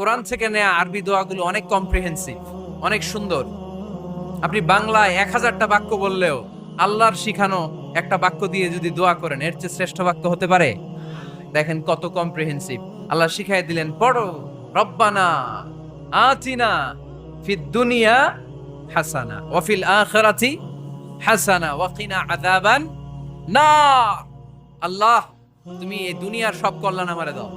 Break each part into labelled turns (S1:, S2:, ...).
S1: কোরআন থেকে নেয়া আরবি দোয়াগুলো অনেক কম্প্রিহেন্সিভ, অনেক সুন্দর। আপনি বাংলায় 1000টা বাক্য বললেও আল্লাহর শিখানো একটা বাক্য দিয়ে যদি দোয়া করেন, এর চেয়ে শ্রেষ্ঠ বাক্য হতে পারে? দেখেন কত কম্প্রিহেন্সিভ। আল্লাহ শিখাই দিলেন, পড়ো রব্বানা আতিনা ফিদ দুনিয়া হাসানা ওয়া ফিল আখিরাতি হাসানা ওয়া কিনা আযাবান নার। আল্লাহ, তুমি এই দুনিয়ার সব কল্যাণ আমারে দাও,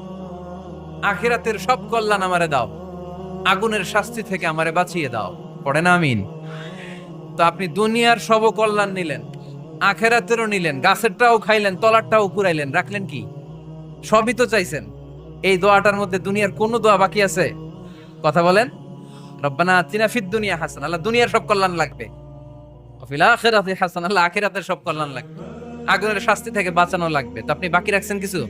S1: আখিরাতের সব কল্যাণ আমারে দাও, আগুনের শাস্তি থেকে আমারে বাঁচিয়ে দাও। পড়েন আমিন। তো আপনি দুনিয়ার সব কল্যাণ নিলেন, আখিরাতেরও নিলেন, গাছেরটাও খাইলেন, তলারটাও কুড়াইলেন, রাখলেন কি? সবই তো চাইছেন। এই দোয়াটার মধ্যে দুনিয়ার কোনো দোয়া বাকি আছে? কথা বলেন। রব্বানা আতিনা ফিদ দুনিয়া হাসানা, আল্লাহ দুনিয়ার সব কল্যাণ লাগবে। ওয়া ফিল আখিরাতি হাসানা, আল্লাহ আখিরাতের সব কল্যাণ লাগবে, আগুনের শাস্তি থেকে বাঁচানো লাগবে। তো আপনি বাকি রাখছেন কিছু?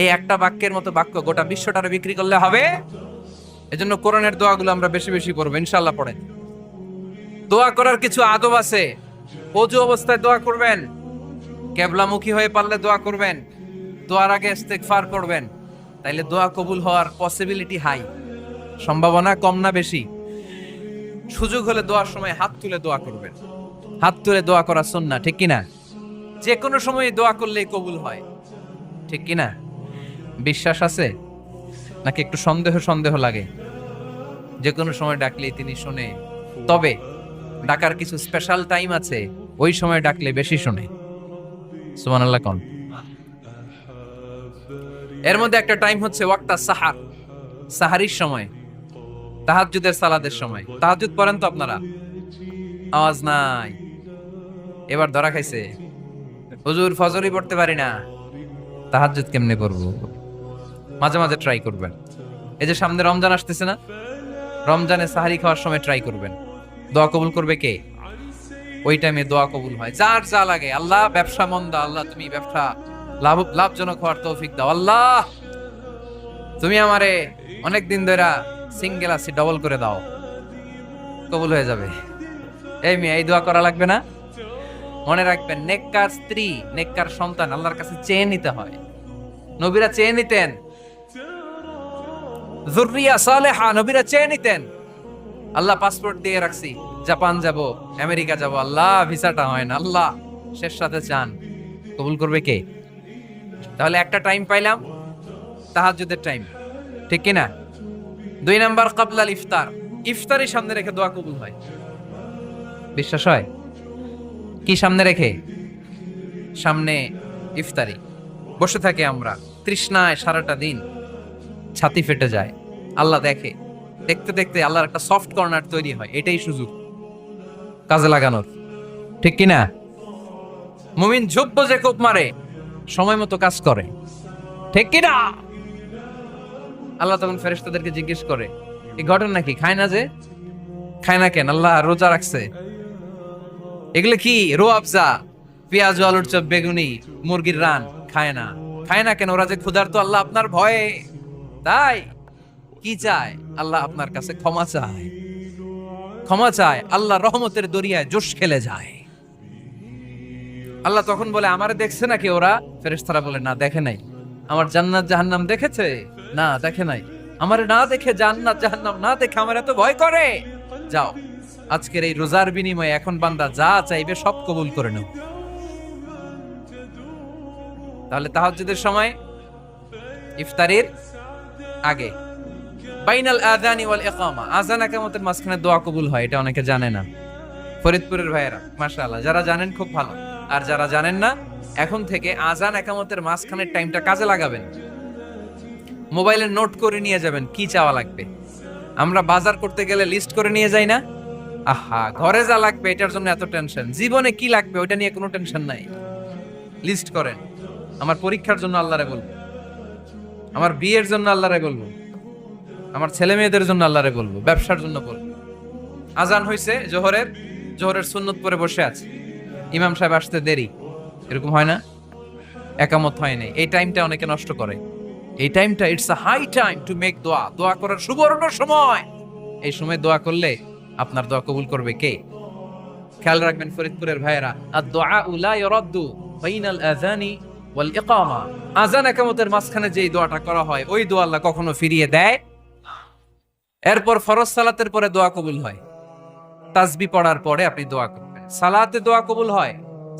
S1: এই একটা বাক্যের মতো বাক্য গোটা বিশ্বটারে বিক্রি করলে হবে? এজন্য কোরআনের দোয়াগুলো আমরা বেশি বেশি পড়বো ইনশাআল্লাহ। পড়েন। দোয়া করার কিছু আদব আছে। ওযু অবস্থায় দোয়া করবেন, কিবলামুখী হয়ে পারলে দোয়া করবেন, দোয়ার আগে ইস্তেগফার করবেন, তাইলে দোয়া কবুল হওয়ার পসিবিলিটি হাই, সম্ভাবনা কম না বেশি? সুযোগ হলে দোয়ার সময় হাত তুলে দোয়া করবেন। হাত তুলে দোয়া করা সুন্নাহ, ঠিক কিনা? যে কোনো সময় দোয়া করলেই কবুল হয়, ঠিক কিনা? বিশ্বাস আছে নাকি একটু সন্দেহ সন্দেহ লাগে? যে কোনো সময় ডাকলেই তিনি শোনে, তবে ডাকার কিছু স্পেশাল টাইম আছে, ওই সময় ডাকলে বেশি শোনে। সুবহানাল্লাহ কোন? এর মধ্যে একটা টাইম হচ্ছে ওয়াক্তা সাহার, সাহারির সময়, তাহাজ্জুদের সালাতের সময়। তাহাজ্জুদ পড়েন তো আপনারা? আওয়াজ নাই, এবার ধরা খাইছে। হুজুর ফজরই পড়তে পারি না, তাহাজ্জুদ কেমনে পড়বো? মাঝে মাঝে ট্রাই করবেন। এই যে সামনে রমজান আসতেছে না, রমজানে সাহারি খাওয়ার সময় ট্রাই করবেন। দোয়া কবুল করবে কে? ওই টাইমে দোয়া কবুল হয়। যার যা লাগে, আল্লাহ ব্যবসা মন্দা, আল্লাহ তুমি ব্যবসা লাভজনক হওয়ার তৌফিক দাও, আল্লাহ তুমি আমারে অনেক দিন ধরে সিঙ্গেল আছি, ডবল করে দাও, কবুল হয়ে যাবে। এই মেয়ে, এই দোয়া করা লাগবে না? মনে রাখবেন, নেককার স্ত্রী, নেককার সন্তান আল্লাহর কাছে চেয়ে নিতে হয়। নবীরা চেয়ে নিতেন, যুররিয়া সালেহা নবীরা চেয়ে নিতেন। আল্লাহ পাসপোর্ট দিয়ে রাখছি, জাপান যাব, আমেরিকা যাব, আল্লাহ ভিসাটা হয় না, আল্লাহ শেষ সাথে চান, কবুল করবে কে? তাহলে একটা টাইম পাইলাম, তাহাজ্জুদের টাইম, ঠিক কিনা? 2 নাম্বার ক্বাবলাল ইফতার, ইফতারি সামনে রেখে দোয়া কবুল হয়। বিশ্বাস হয়? কি সামনে রেখে? সামনে ইফতারি। বসে থাকি আমরা তৃষ্ণায় সারাটা দিন, ছাতি ফেটে যায়, আল্লাহ দেখে। দেখতে দেখতে আল্লাহর একটা সফট কর্নার তৈরি হয়। এটাই সুযোগ কাজে লাগানোর, ঠিক কিনা? মুমিন ঝোপ্প যে কোপ মারে, সময় মতো কাজ করে, ঠিক কিনা? আল্লাহ তখন ফেরেশতাদেরকে জিজ্ঞেস করে, এই ঘটনা কি? খায় না যে? খায় না কেন? আল্লাহ রোজা রাখছে। এগুলো কি? রো আফজা, পেঁয়াজ, আলুর চপ, বেগুনি, মুরগির রান খায় না। খায় না কেন? ওরা যে ক্ষুধার্ত, আল্লাহ আপনার ভয়ে। তাই কি চায়? আল্লাহ আপনার কাছে ক্ষমা চায়, ক্ষমা চায়। আল্লাহ রহমতের দরিয়ায় জোশ খেলে যায়। আল্লাহ তখন বলে, আমারে দেখছে নাকি ওরা? ফেরেশতারা বলে, না দেখে নাই। আমার জান্নাত জাহান্নাম দেখেছে? না দেখে নাই। আমারে না দেখে, জান্নাত জাহান্নাম না দেখে আমার এত ভয় করে? যাও, আজকের এই রোজার বিনিময়ে এখন বান্দা যা চাইবে সব কবুল করে নাও। তাহলে তাহাজ্জুদের সময়, ইফতারির আগে, বাইনাল আযানি ওয়াল ইকামা, আযান ইকামতের মাঝখানে দোয়া কবুল হয়। এটা অনেকে জানে না। ফরিদপুরের ভাইয়েরা মাশাআল্লাহ, যারা জানেন খুব ভালো, আর যারা জানেন না, এখন থেকে আযান ইকামতের মাঝখানের টাইমটা কাজে লাগাবেন। মোবাইলে নোট করে নিয়ে যাবেন কি চাওয়া লাগবে। আমরা বাজার করতে গেলে লিস্ট করে নিয়ে যাই না? আহা, ঘরে যা লাগবে এটার জন্য এত টেনশন, জীবনে কি লাগবে ওইটা নিয়ে কোনো টেনশন নাই। লিস্ট করেন। আমার পরীক্ষার জন্য আল্লাহরে বলবো, আমার বিয়ের জন্য আল্লাহরে বলবো, আমার ছেলে মেয়েদের জন্য আল্লাহরে বলবো, ব্যবসার জন্য বলবো। আজান হয়েছে জোহরের, জোহরের সুন্নত পরে বসে আছে, ইমাম সাহেব আসতে দেরি, এরকম হয় না? একামত হয় নাই, এই টাইমটা অনেকে নষ্ট করে। এই টাইমটা it's a high time to make দোয়া, দোয়া করার সুবর্ণ সময়। এই সময় দোয়া করলে আপনার দোয়া কবুল করবে কে? খেয়াল রাখবেন ফরিদপুরের ভাইয়েরা, আদ-দুআউ লা ইউরাদ্দু বাইনাল আযানি ওয়াল ইকামা, আযান ইকামতের মাঝখানে যেই দোয়াটা করা হয়, ওই দোয়া আল্লাহ কখনো ফিরিয়ে দেয় এরপর ফরজ সালাতের পরে দোয়া কবুল হয়, তাসবিহ পড়ার পরে আপনি দোয়া করবেন। সালাতে দোয়া কবুল হয়,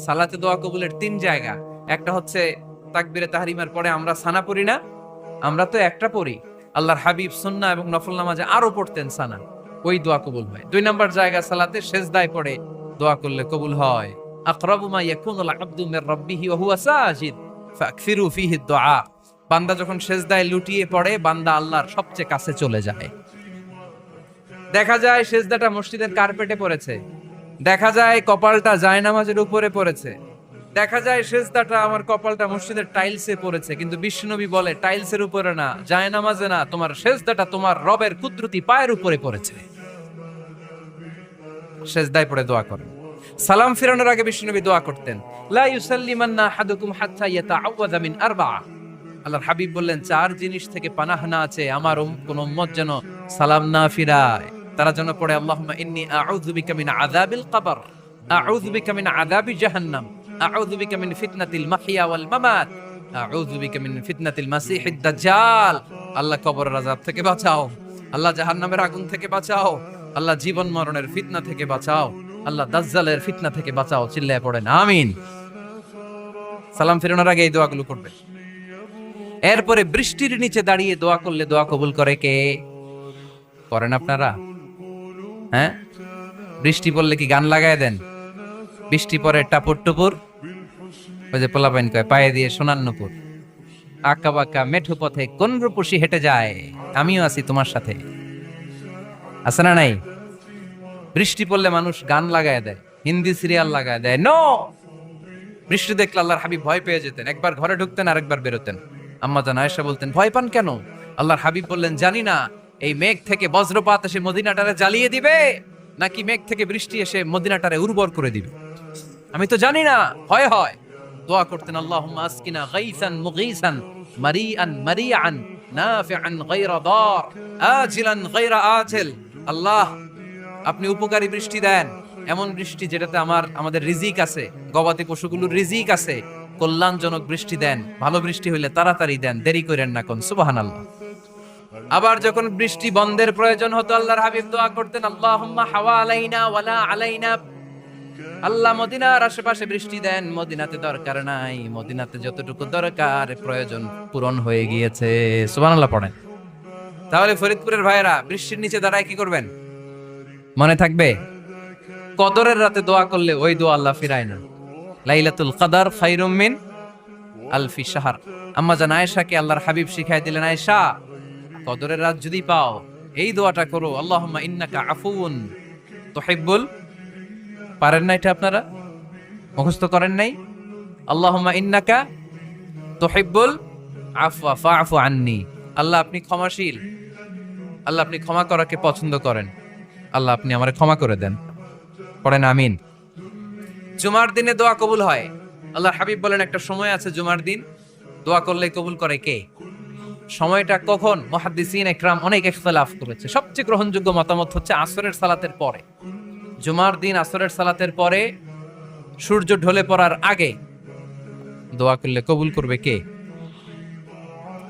S1: সালাতে দোয়া কবুলের 3 জায়গা। একটা হচ্ছে তাকবীরে তাহরিমার পরে আমরা সানা পড়ি না, আমরা তো একটা পড়ি, আল্লাহর হাবিব সুন্নাহ এবং নফল নামাজে আরো পড়তেন সানা, ওই দোয়া কবুল হয়। 2 নম্বর জায়গা সালাতে সেজদায় পড়ে দোয়া করলে কবুল হয়। আকরাবু মা ইয়াকুনুল আবদু মির রাব্বিহি ওয়া হুয়া সাজিদ ফাকসিরু ফীহি দুআ। বান্দা যখন সেজদায় লুটিয়ে পড়ে, বান্দা আল্লাহর সবচেয়ে কাছে চলে যায়। দেখা যায় সেজদাটা মসজিদের কার্পেটে পড়েছে, দেখা যায় কপালটা জায়নামাজের উপরে পড়েছে, দেখা যায় সেজদাটা আমার কপালটা মসজিদের টাইলসে পড়েছে, কিন্তু বিশ্বনবী বলে টাইলসের উপরে না, জায়নামাজে না, তোমার সেজদাটা তোমার রবের কুদরতি পায়ের উপরে পড়েছে। সেজদায় পড়ে দোয়া করেন। সালাম ফিরানোর আগে বিশ্বনবী দোয়া করতেন, লা ইউসাল্লিমান্না আহাদুকুম হাত্তা ইয়াতাআওয়াযা মিন আরবা'a। আল্লাহর হাবিব বললেন 4 জিনিস থেকে পানাহ না আছে আমার কোন উম্মত যেন সালাম না ফিরায়। তারা যেন পড়ে আল্লাহুম্মা ইন্নী আউযু বিকা মিন আযাবিল কবর, আউযু বিকা মিন আযাবি জাহান্নাম, আউযু বিকা মিন ফিতনাতিল মাহইয়া ওয়াল মামাত, আউযু বিকা মিন ফিতনাতিল মাসিহিদ দাজ্জাল। আল্লাহ কবরের আযাব থেকে বাঁচাও, আল্লাহ জাহান্নামের আগুন থেকে বাঁচাও, আল্লাহ জীবন মরণের ফিতনা থেকে বাঁচাও, আল্লাহ দাজ্জালের ফিতনা থেকে বাঁচাও। চিল্লায় পড়েন আমিন। সালাম ফিরানোর আগে এই দোয়াগুলো করবে। এরপরে বৃষ্টির নিচে দাঁড়িয়ে দোয়া করলে দোয়া কবুল করে কে? করেন আপনারা? হ্যাঁ, বৃষ্টি পড়লে কি গান লাগায় দেন? বৃষ্টি পরে টাপুর টুপুর, ওই যে পোলাপাইন কয় পায়ে দিয়ে সোনার নুপুর, আঁকা বাঁকা মেঠো পথে কোন রূপসী হেঁটে যায়, আমিও আছি তোমার সাথে, আছে না নাই? বৃষ্টি পড়লে মানুষ গান লাগায় দেয়, হিন্দি সিরিয়াল লাগায় দেয়। নো, বৃষ্টি দেখলে আল্লাহর হাবিব ভয় পেয়ে যেতেন, একবার ঘরে ঢুকতেন আর একবার বেরোতেন। আম্মা জান আয়েশা বলতেন, ভয় পান কেন? আল্লাহর হাবিব বললেন, জানি না এই মেঘ থেকে বজ্রপাত এসে মদিনাটারে জ্বালিয়ে দিবে নাকি মেঘ থেকে বৃষ্টি এসে মদিনাটারে উর্বর করে দিবে, আমি তো জানি না, ভয় হয়। দোয়া করতেন, আল্লাহুম্মা আসকিনা গাইসান মুগীসান মারিআন মারিআন নাফিআন গায়রা দার আজিলান গায়রা আজিল। আল্লাহ, আপনি উপকারী বৃষ্টি দেন, এমন বৃষ্টি যেটাতে আমাদের রিজিক আছে, গবাদি পশুগুলোর রিজিক আছে, কল্যাণজনক বৃষ্টি দেন, ভালো বৃষ্টি হইলে তাড়াতাড়ি দেন, দেরি করেন না কোন। সুবহানাল্লাহ। আবার যখন বৃষ্টি বন্ধের প্রয়োজন হতো, আল্লাহর হাবিব দোয়া করতেন, আল্লাহুম্মা হাওয়া আলাইনা ওয়ালা আলাইনা। আল্লাহ মদিনার আশেপাশে বৃষ্টি দেন, মদিনাতে দরকার নাই, মদিনাতে যতটুকু দরকার প্রয়োজন পূরণ হয়ে গিয়েছে। সুবহানাল্লাহ পড়েন। তাহলে ফরিদপুরের ভাইয়েরা বৃষ্টির নিচে দাঁড়ায় কি করবেন? মনে থাকবে, কদরের রাতে দোয়া করলে ওই দোয়া আল্লাহ ফিরায় না। লাইলাতুল কদর খায়রুম মিন আলফি শাহর। আম্মা জান আয়েশাকে আল্লাহর হাবিব শিখাই দিলেন, আয়েশা, কদরের রাত যদি পাও এই দোয়াটা করো, আল্লাহুম্মা ইন্নাকা আফুউন তুহিব্বুল। পারেন না এটা? আপনারা মুখস্থ করেন নাই? আল্লাহুম্মা ইন্নাকা তুহিব্বুল আফওয়া ফাআফু আন্নি। আল্লাহ আপনি ক্ষমাশীল, আল্লাহ আপনি ক্ষমা করাকে পছন্দ করেন, আল্লাহ আপনি আমারে ক্ষমা করে দেন। পড়েন আমিন। জুমার দিনে দোয়া কবুল হয়। আল্লাহর হাবিব বলেন, একটা সময় আছে জুমার দিন দোয়া করলে কবুল করে কে? সময়টা কখন? মুহাদ্দিসিন ইকরাম অনেক ইখতিলাফ করেছে। সবচেয়ে গ্রহণযোগ্য মতামত হচ্ছে আসরের সালাতের পরে। জুমার দিন আসরের সালাতের পরে সূর্য ঢলে পড়ার আগে দোয়া করলে কবুল করবে কে?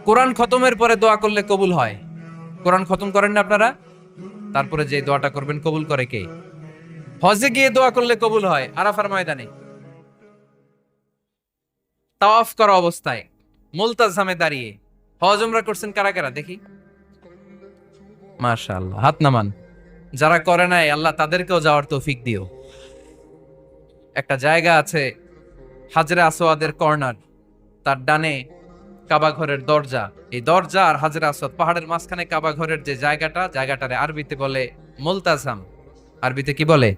S1: কোরআন খতমের পরে দোয়া করলে কবুল হয়। কোরআন খতম করেন না আপনারা? তারপরে যে দোয়াটা করবেন কবুল করে কে? হজে গিয়ে দোয়া করলে কবুল হয়, আরাফার ময়দানে তাওয়াফ করা অবস্থায় মুলতাজামে দাঁড়িয়ে। হজ উমরা করছেন কারা কারা দেখি? মাশাআল্লাহ, হাত নামান। যারা করে নাই আল্লাহ তাদেরকেও যাওয়ার তৌফিক দিও। একটা জায়গা আছে হাজরে আসওয়াদের কর্নার, তার ডানে কাবা ঘরের দরজা, এই দরজা আর হাজরে আসওয়াদ পাহাড়ের মাঝখানে কাবা ঘরের যে জায়গাটারে আরবিতে বলে মুলতাজাম। আরবিতে কি বলে?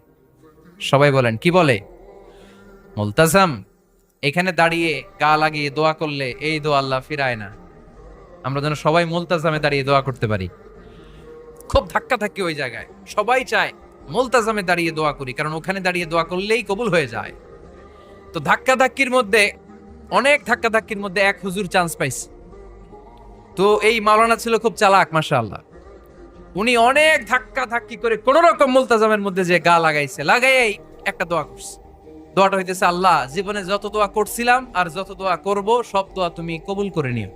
S1: সবাই বলেন, কি বলে? মুলতাজাম। এখানে দাঁড়িয়ে গা লাগিয়ে দোয়া করলে এই দোয়া আল্লাহ ফিরায় না। আমরা যেন সবাই মুলতাজামে দাঁড়িয়ে দোয়া করতে পারি। খুব ধাক্কা থাকি ওই জায়গায়, সবাই চায় মুলতাজামে দাঁড়িয়ে দোয়া করি, কারণ ওখানে দাঁড়িয়ে দোয়া করলেই কবুল হয়ে যায়। তো ধাক্কা ধাক্কির মধ্যে, অনেক ধাক্কা ধাক্কির মধ্যে এক হুজুর চান্স পাইছে। তো এই মাওলানা ছিল খুব চালাক, মাশাআল্লাহ। উনি অনেক ধাক্কা ধাক্কি করে কোন রকম মুলতাজামের মধ্যে যে গা লাগাইছে, লাগাই একটা দোয়া করছে। দোয়াটা হইতেছে, আল্লাহ জীবনে যত দোয়া করছিলাম আর যত দোয়া করব সব দোয়া তুমি কবুল করে নিও।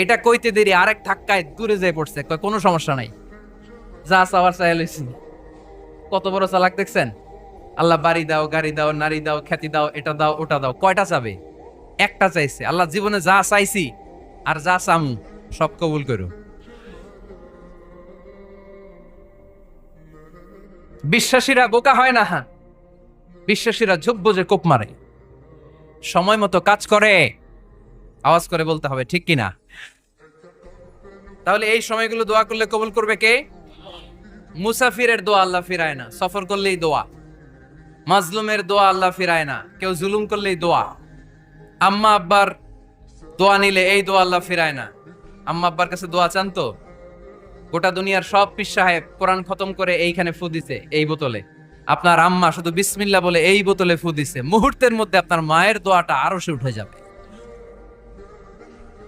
S1: এটা কইতে দেরি আরেক ধাক্কায় দূরে যেয়ে পড়ছে, কয় কোনো সমস্যা নাই, যা চাওয়ার চাই লইছি। কত বড় চালাক দেখছেন? আল্লাহ বাড়ি দাও, গাড়ি দাও, নারী দাও, খ্যাতি দাও, এটা দাও, ওটা দাও, কয়টা চাবে? একটা চাইছে। আল্লাহ জীবনে যা চাইছি আর যা চামু সব কবুল করো। বিশ্বাসীরা বোকা হয় না, বিশ্বাসীরা ঝোপ বোঝে কোপ মারে, সময় মতো কাজ করে। আওয়াজ করে বলতে হবে ঠিক কিনা? তাহলে এই সময়গুলো দোয়া করলে কবুল করবে কে? মুসাফিরের দোয়া আল্লাহ ফিরায় না, সফর করলেই দোয়া। মাজলুমের দোয়া আল্লাহ ফিরায় না, কেউ জুলুম করলেই দোয়া। আম্মা আব্বার দোয়া নিলে এই দোয়া আল্লাহ ফিরায় না। আম্মা আব্বার কাছে দোয়া চান তো? গোটা দুনিয়ার সব পীর সাহেব কোরআন খতম করে এইখানে ফু দিছে এই বোতলে, আপনার আম্মা শুধু বিসমিল্লাহ বলে এই বোতলে ফু দিছে, মুহূর্তের মধ্যে আপনার মায়ের দোয়াটা আরো সে উঠে যাবে।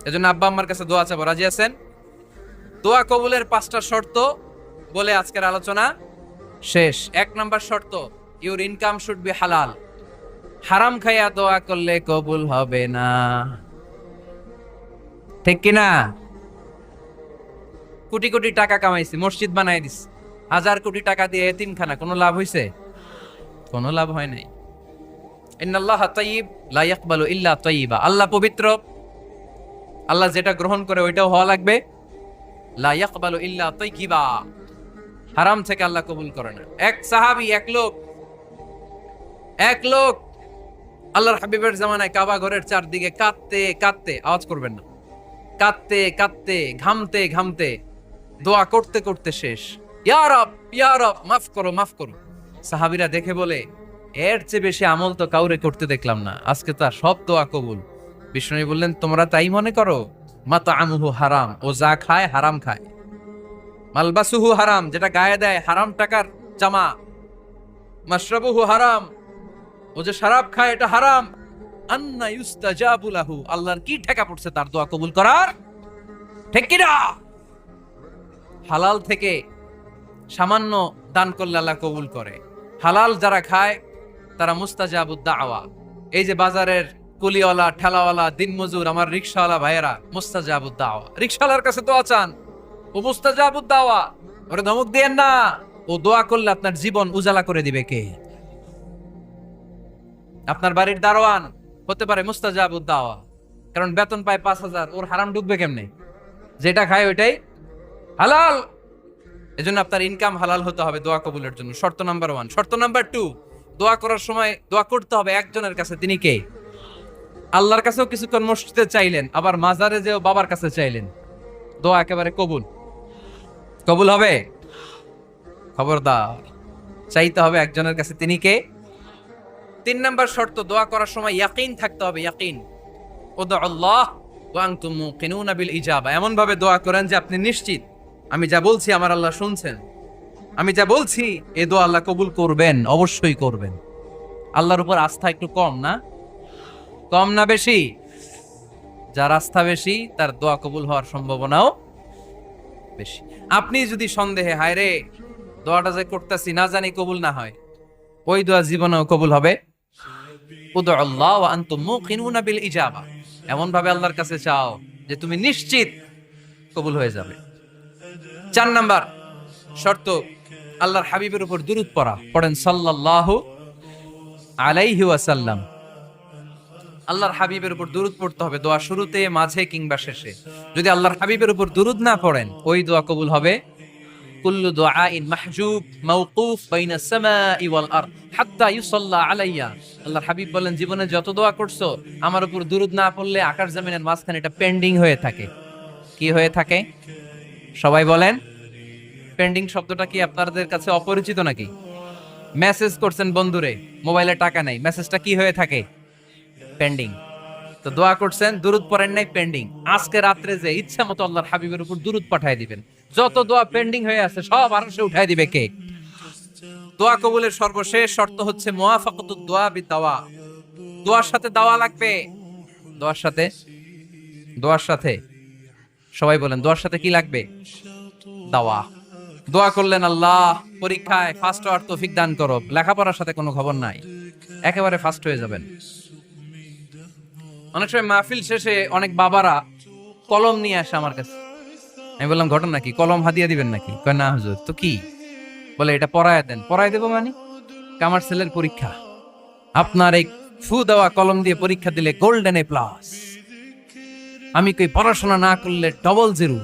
S1: এজন্য আব্বা আম্মার কাছে দোয়া চাবো, রাজি আছেন? দোয়া কবুলের 5টা শর্ত বলে আজকের আলোচনা শেষ। 1 নাম্বার শর্ত, ইউর ইনকাম শুড বি হালাল। হারাম খাইয়া দোয়া করলে কবুল হবে না, ঠিক কিনা? কোটি কোটি টাকা কামাইছি, মসজিদ বানাই দিস, 1000 কোটি টাকা দিয়ে এতিমখানা, কোনো লাভ হইছে? কোনো লাভ হয় নাই। ইন্নাল্লাহা তাইয়্যিব লা ইয়াকবালু ইল্লা তাইয়্যিবা। আল্লাহ পবিত্র, আল্লাহ যেটা গ্রহণ করে ওইটাও হওয়া লাগবে। লা ইয়াকবালু ইল্লা তাইয়্যিবা, হারাম থেকে আল্লাহ কবুল করে না। এক সাহাবী, এক লোক আল্লাহর হাবিবের জামানায় কাবা ঘরের চারদিকে কাঁদতে কাঁদতে, আওয়াজ করবেন না, কাঁদতে কাঁদতে, ঘামতে ঘামতে, দোয়া করতে করতে শেষ। ইয়া রব, ইয়া রব, মাফ করো, মাফ করো। সাহাবীরা দেখে বলে, এর চেয়ে বেশি আমল তো কাউরে করতে দেখলাম না, আজকে তার সব দোয়া কবুল। বিষ্ণু বললেন, তোমরা তাই মনে করো? মাতআমুহু হারাম, ও যা খায় হারাম খায়। মালবাসুহু হারাম, যেটা গায়ে দেয় হারাম টাকার জামা। মাশরাবুহু হারাম, ও যে শরাব খায় এটা হারাম। আন্না ইউস্তাজাবু লাহু, আল্লাহর কি ঠেকা পড়ছে তার দোয়া কবুল করার? ঠিক কি না? হালাল থেকে সামান্য দান করলে আল্লাহ কবুল করে। হালাল যারা খায় তারা মুস্তাজাবুদ দাওয়া। এই যে বাজারের কুলিওয়ালা, ঠেলাওয়ালা, দিনমজুর, আমার রিকশাওয়ালা ভাইয়েরা, মুস্তাজাবুদ দাওয়া। রিকশাওয়ালার কাছে দোয়া চান, ও মুস্তাজাবুদ দাওয়া, ওরে ধমক দিয়েন না। ও দোয়া করলে আপনার জীবন উজালা করে দিবে কে? আপনার বাড়ির দারোয়ান হতে পারে মুস্তাজাবুদ দাওয়া, কারণ বেতন পায় 5000, ওর হারাম ঢুকবে কেমনে? যেটা খায় ওইটাই হালাল। এজন্য আপনার ইনকাম হালাল হতে হবে দোয়া কবুলের জন্য। শর্ত নাম্বার 1। শর্ত নাম্বার 2, দোয়া করার সময় দোয়া করতে হবে একজনের কাছে। তিনি কে? আল্লাহর কাছেও কিছুক্ষণ মসজিদে চাইলেন, আবার মাজারে যেও বাবার কাছে চাইলেন, দোয়া একেবারে কবুল। কবুল হবে? খবরদার, চাইতে হবে একজনের কাছে। তিনি কে? 3 নাম্বার শর্ত, দোয়া করার সময় ইয়াকিন থাকতে হবে। ইয়াকিন, উদউ আল্লাহ ওয়া আনতুম মুকিনুনা বিল ইজাবা। এমন ভাবে দোয়া করেন যে আপনি নিশ্চিত আমি যা বলছি আমার আল্লাহ শুনছেন, আমি যা বলছি এই দোয়া আল্লাহ কবুল করবেন, অবশ্যই করবেন। আল্লাহর উপর আস্থা একটু কম না? কম না বেশি? যার আস্থা বেশি তার দোয়া কবুল হওয়ার সম্ভাবনাও বেশি। আপনি যদি সন্দেহে, হায় রে দোয়াটা যে করতেছি না জানি কবুল না হয়, ওই দোয়া জীবনেও কবুল হবে। উদউ আল্লাহ ওয়া আনতুম মুকিনুনা বিল ইজাবা, এমন ভাবে আল্লাহর কাছে চাও যে তুমি নিশ্চিত কবুল হয়ে যাবে। 4 নাম্বার শর্ত, আল্লাহর হাবিবের উপর দুরূদ পড়া। পড়েন সাল্লাল্লাহু আলাইহি ওয়াসাল্লাম। আল্লাহর হাবিবের উপর দুরূদ পড়তে হবে দোয়া শুরুতে, মাঝে কিংবা শেষে। যদি আল্লাহর হাবিবের উপর দুরূদ না পড়েন, ওই দোয়া কবুল হবে। কুল্লু দুআইন মাহজুব মাওকুফ বাইনা সামাই ওয়াল আরদ হাত্তা ইউসাল্লা আলাইয়া। আল্লাহর হাবিব বলেন, জীবনে যত দোয়া করছো আমার উপর দুরূদ না পড়লে আকাশ জমিনের মাঝখানে এটা পেন্ডিং হয়ে থাকে। কি হয়ে থাকে? সবাই বলেন। পেন্ডিং শব্দটা কি আপনাদের কাছে অপরিচিত নাকি? মেসেজ করছেন বন্ধুরে, মোবাইলে টাকা নাই, মেসেজটা কি হয়ে থাকে? পেন্ডিং। তো দোয়া করছেন, দুরূদ পড়েন নাই, পেন্ডিং। আজকে রাত্রে যে ইচ্ছা মতো আল্লাহর হাবিবের উপর দুরূদ পাঠিয়ে দিবেন, যত দোয়া পেন্ডিং হয়ে আছে সব আরশে উঠায় দিবে কে? দোয়া কবুলের সর্বশেষ শর্ত হচ্ছে মুওয়াফাকাতুদ দোয়া বিদাওয়া। দোয়ার সাথে দাওয়া লাগবে। দোয়ার সাথে সবাই বলেন, দোয়ার সাথে কি লাগবে? দাওয়া। দোয়া করলেন, আল্লাহ পরীক্ষায় ফার্স্ট হওয়ার তৌফিক দান করো, লেখাপড়ার সাথে কোনো খবর নাই, একেবারে ফার্স্ট হয়ে যাবেন। অনেক সময় মাহফিল শেষে অনেক বাবারা কলম নিয়ে আসে আমার কাছে। আমি বললাম ঘটনা কি, কলম হাদিয়া দিবেন নাকি? কয় না হুজুর। তো কি? বলে এটা পড়ায় দেন। পড়ায় দেবো মানে? আমার ছেলের পরীক্ষা, আপনার এই ফু দেওয়া কলম দিয়ে পরীক্ষা দিলে গোল্ডেন এ প্লাস। আমি কই পড়াশোনা না করলে ডবল জিরো,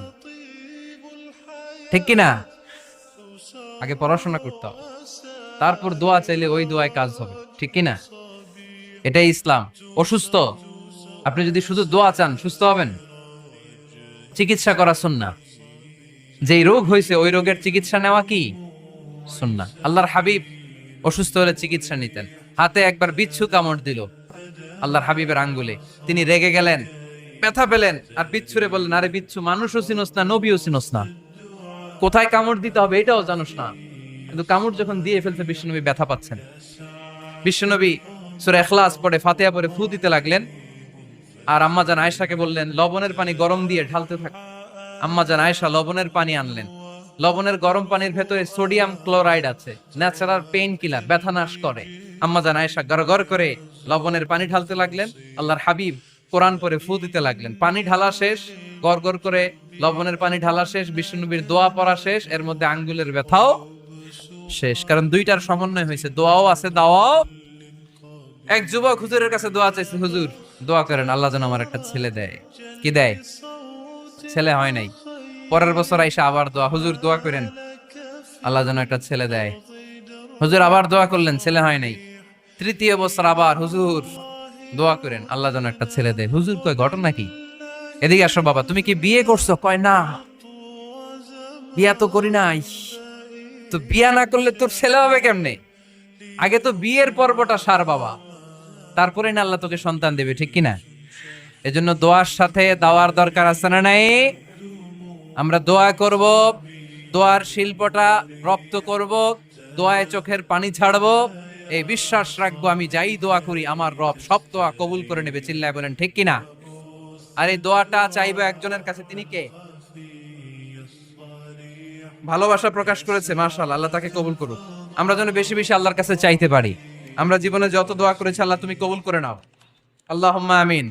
S1: ঠিক কিনা? আগে পড়াশোনা করতে হবে, তারপর দোয়া চাইলে ওই দোয়ায় কাজ হবে, ঠিক কিনা? এটাই ইসলাম। অসুস্থ, আপনি যদি শুধু দোয়া চান সুস্থ হবেন? চিকিৎসা করা সুন্নাহ। যেই রোগ হয়েছে ওই রোগের চিকিৎসা নেওয়া কি সুন্নাহ। আল্লাহর হাবিব অসুস্থ হলে চিকিৎসা নিতেন। হাতে একবার বিচ্ছু কামড় দিল আল্লাহর হাবিবের আঙ্গুলে, তিনি রেগে গেলেন, ব্যথা পেলেন, আর বিচ্ছুরে বললেন, আরে বিচ্ছু, মানুষও চিনোস না, নবীও চিনোস না, কোথায় কামড় দিতে হবে এটাও জানোস না। কিন্তু কামড় যখন দিয়ে ফেলতে বিশ্বনবী ব্যথা পাচ্ছেন। বিশ্বনবী সূরা ইখলাস পড়ে, ফাতিহা পড়ে ফু দিতে লাগলেন। আর আম্মাজান আয়েশাকে বললেন লবণের পানি গরম দিয়ে ঢালতে থাক। আম্মাজান আয়েশা লবণের পানি আনলেন। লবণের গরম পানির ভেতরে সোডিয়াম ক্লোরাইড আছে, ন্যাচারাল পেইন কিলার, ব্যথা নাশ করে। আম্মাজান আয়েশা গড়গড় করে লবণের পানি ঢালতে লাগলেন। আল্লাহর হাবিব কোরআন পড়ে ফু দিতে লাগলেন। পানি ঢালা শেষ, গড়গড় করে লবণের পানি ঢালা শেষ, বিশ্বনবীর দোয়া পড়া শেষ, এর মধ্যে আঙ্গুলের ব্যথাও শেষ। কারণ দুইটার সমন্বয় হয়েছে, দোয়াও আছে দাওয়াও। এক যুবক হুজুরের কাছে দোয়া চাইছে, হুজুর দোয়া করেন আল্লাহ যেন আমার একটা ছেলে দেয়। কি দেয়? ছেলে হয় নাই। পরের বছর আইসা আবার দোয়া, হুজুর দোয়া করেন আল্লাহ যেন একটা ছেলে দেয়। হুজুর আবার দোয়া করলেন, ছেলে হয় নাই। তৃতীয় বছর আবার, হুজুর দোয়া করেন আল্লাহ যেন একটা ছেলে দেয়। হুজুর কয় ঘটনা কি? এদিকে আসো বাবা, তুমি কি বিয়ে করছো? কয় না, বিয়া তো করি নাই। তো বিয়া না করলে তোর ছেলে হবে কেমনে? আগে তো বিয়ের পর্বটা সার বাবা, তারপরে না আল্লাহ তোকে সন্তান দেবে, ঠিক কিনা? এজন্য দোয়ার সাথে দাওয়ার দরকার আছে না নাই? আমরা দোয়া করব, দোয়ার শিল্পটা রপ্ত করব, দোয়ায় চোখের পানি ছাড়বো, এই বিশ্বাস রাখবো আমি যাই দোয়া করি আমার রব সব দোয়া কবুল করে নেবে। চিল্লায় বলেন ঠিক কিনা? আর এই দোয়াটা চাইবো একজনের কাছে, তিনি কে? ভালোবাসা প্রকাশ করেছে, মাশাআল্লাহ, আল্লাহ তাকে কবুল করুক। আমরা যেন বেশি বেশি আল্লাহর কাছে চাইতে পারি। আমরা জীবনে যত দোয়া করেছি আল্লাহ তুমি কবুল করে নাও, আল্লাহুম্মা আমিন।